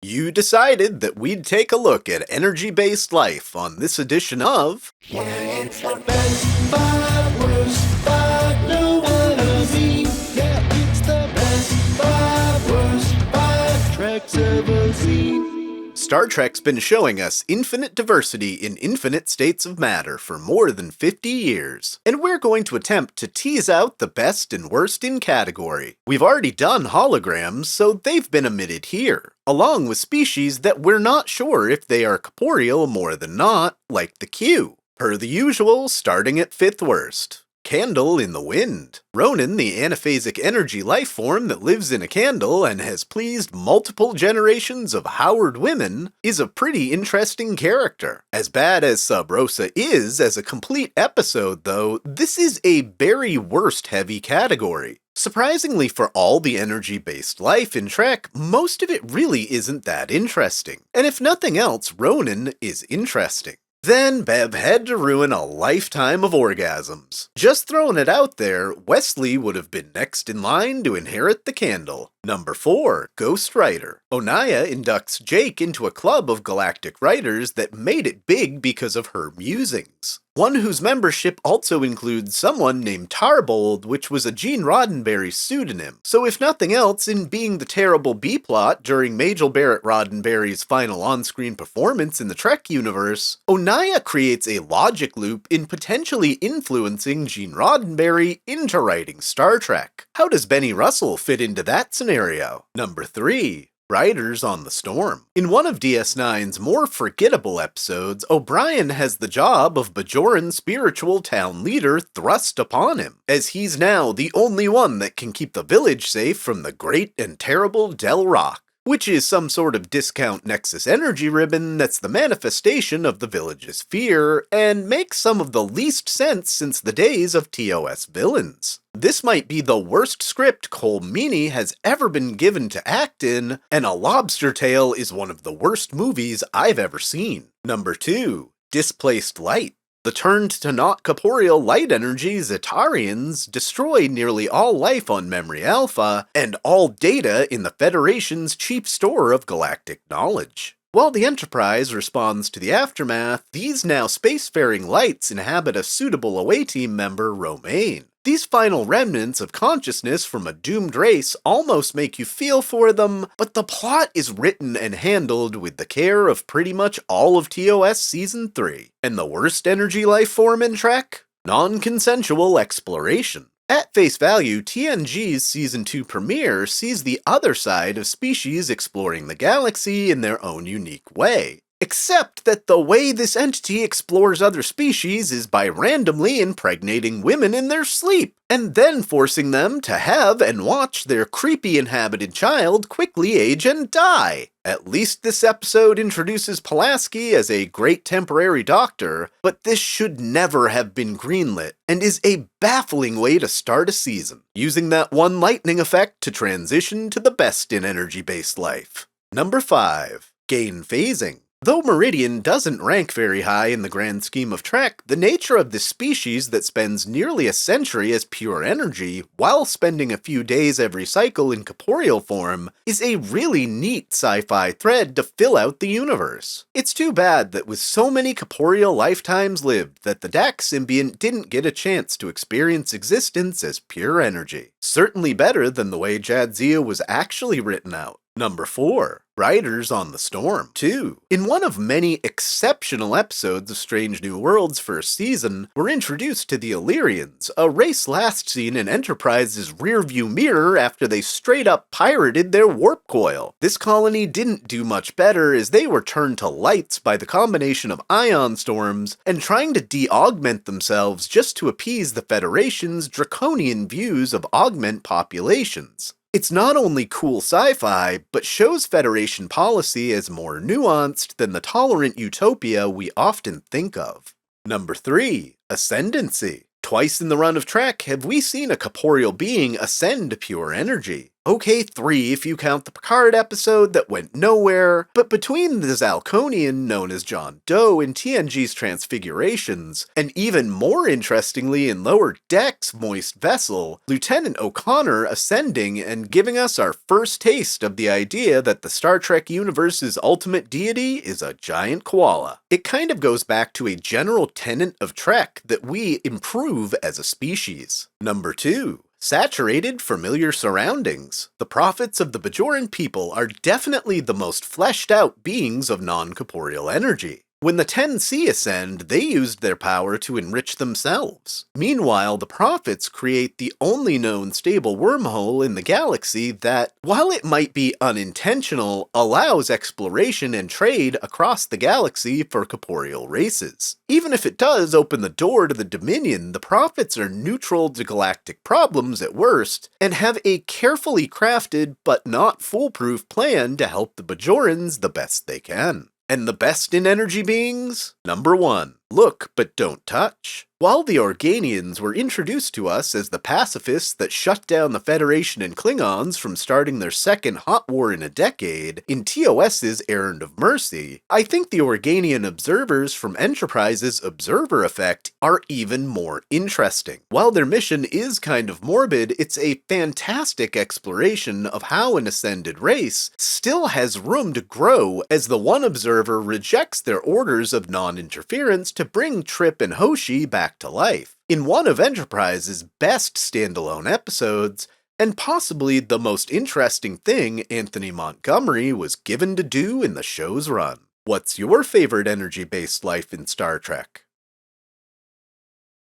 You decided that we'd take a look at energy-based life on this edition of... Yeah, it's the best five, worst five, know what I mean? Yeah, it's the best five, worst five tracks ever seen. Star Trek's been showing us infinite diversity in infinite states of matter for more than 50 years, and we're going to attempt to tease out the best and worst in category. We've already done holograms, so they've been omitted here, along with species that we're not sure if they are corporeal more than not, like the Q. Per the usual, starting at 5th worst. Candle in the wind. Ronan, the anaphasic energy life form that lives in a candle and has pleased multiple generations of Howard women, is a pretty interesting character. As bad as Sub Rosa is as a complete episode, though, this is a very worst-heavy category. Surprisingly for all the energy-based life in Trek, most of it really isn't that interesting. And if nothing else, Ronan is interesting. Then Bev had to ruin a lifetime of orgasms. Just throwing it out there, Wesley would have been next in line to inherit the candle. Number 4, Ghost Writer. Onaya inducts Jake into a club of galactic writers that made it big because of her musings. One whose membership also includes someone named Tarbold, which was a Gene Roddenberry pseudonym. So if nothing else, in being the terrible B-plot during Majel Barrett Roddenberry's final on-screen performance in the Trek universe, Onaya creates a logic loop in potentially influencing Gene Roddenberry into writing Star Trek. How does Benny Russell fit into that scenario? Number 3. Riders on the Storm. In one of DS9's more forgettable episodes, O'Brien has the job of Bajoran's spiritual town leader thrust upon him, as he's now the only one that can keep the village safe from the great and terrible Del Rock, which is some sort of discount Nexus energy ribbon that's the manifestation of the village's fear, and makes some of the least sense since the days of TOS villains. This might be the worst script Cole Meany has ever been given to act in, and A Lobster Tale is one of the worst movies I've ever seen. Number 2. Displaced Light. The turned to not corporeal light energy Zetarians destroy nearly all life on Memory Alpha, and all data in the Federation's chief store of galactic knowledge. While the Enterprise responds to the aftermath, these now spacefaring lights inhabit a suitable away team member, Romaine. These final remnants of consciousness from a doomed race almost make you feel for them, but the plot is written and handled with the care of pretty much all of TOS Season 3. And the worst energy life form in Trek? Non-consensual exploration. At face value, TNG's Season 2 premiere sees the other side of species exploring the galaxy in their own unique way. Except that the way this entity explores other species is by randomly impregnating women in their sleep, and then forcing them to have and watch their creepy inhabited child quickly age and die. At least this episode introduces Pulaski as a great temporary doctor, but this should never have been greenlit, and is a baffling way to start a season, using that one lightning effect to transition to the best in energy-based life. Number 5. Gain Phasing. Though Meridian doesn't rank very high in the grand scheme of Trek, the nature of this species that spends nearly a century as pure energy, while spending a few days every cycle in corporeal form, is a really neat sci-fi thread to fill out the universe. It's too bad that with so many corporeal lifetimes lived that the Dax symbiont didn't get a chance to experience existence as pure energy. Certainly better than the way Jadzia was actually written out. Number 4. Riders on the Storm 2. In one of many exceptional episodes of Strange New Worlds' first season, we're introduced to the Illyrians, a race last seen in Enterprise's rearview mirror after they straight up pirated their warp coil. This colony didn't do much better as they were turned to lights by the combination of ion storms and trying to de-augment themselves just to appease the Federation's draconian views of augment populations. It's not only cool sci-fi, but shows Federation policy as more nuanced than the tolerant utopia we often think of. Number 3. Ascendancy. Twice in the run of Trek have we seen a corporeal being ascend pure energy. Okay, 3 if you count the Picard episode that went nowhere, but between the Zalconian known as John Doe in TNG's Transfigurations, and even more interestingly in Lower Deck's Moist Vessel, Lieutenant O'Connor ascending and giving us our first taste of the idea that the Star Trek universe's ultimate deity is a giant koala. It kind of goes back to a general tenet of Trek that we improve as a species. Number 2. Saturated familiar surroundings. The prophets of the Bajoran people are definitely the most fleshed out beings of non-corporeal energy. When the 10C ascend, they used their power to enrich themselves. Meanwhile, the prophets create the only known stable wormhole in the galaxy that, while it might be unintentional, allows exploration and trade across the galaxy for corporeal races. Even if it does open the door to the Dominion, the prophets are neutral to galactic problems at worst, and have a carefully crafted but not foolproof plan to help the Bajorans the best they can. And the best in energy beings? Number 1. Look but don't touch. While the Organians were introduced to us as the pacifists that shut down the Federation and Klingons from starting their second hot war in a decade in TOS's Errand of Mercy, I think the Organian observers from Enterprise's Observer Effect are even more interesting. While their mission is kind of morbid, it's a fantastic exploration of how an ascended race still has room to grow as the one observer rejects their orders of non-interference to bring Trip and Hoshi back to life. In one of Enterprise's best standalone episodes, and possibly the most interesting thing Anthony Montgomery was given to do in the show's run. What's your favorite energy-based life in Star Trek?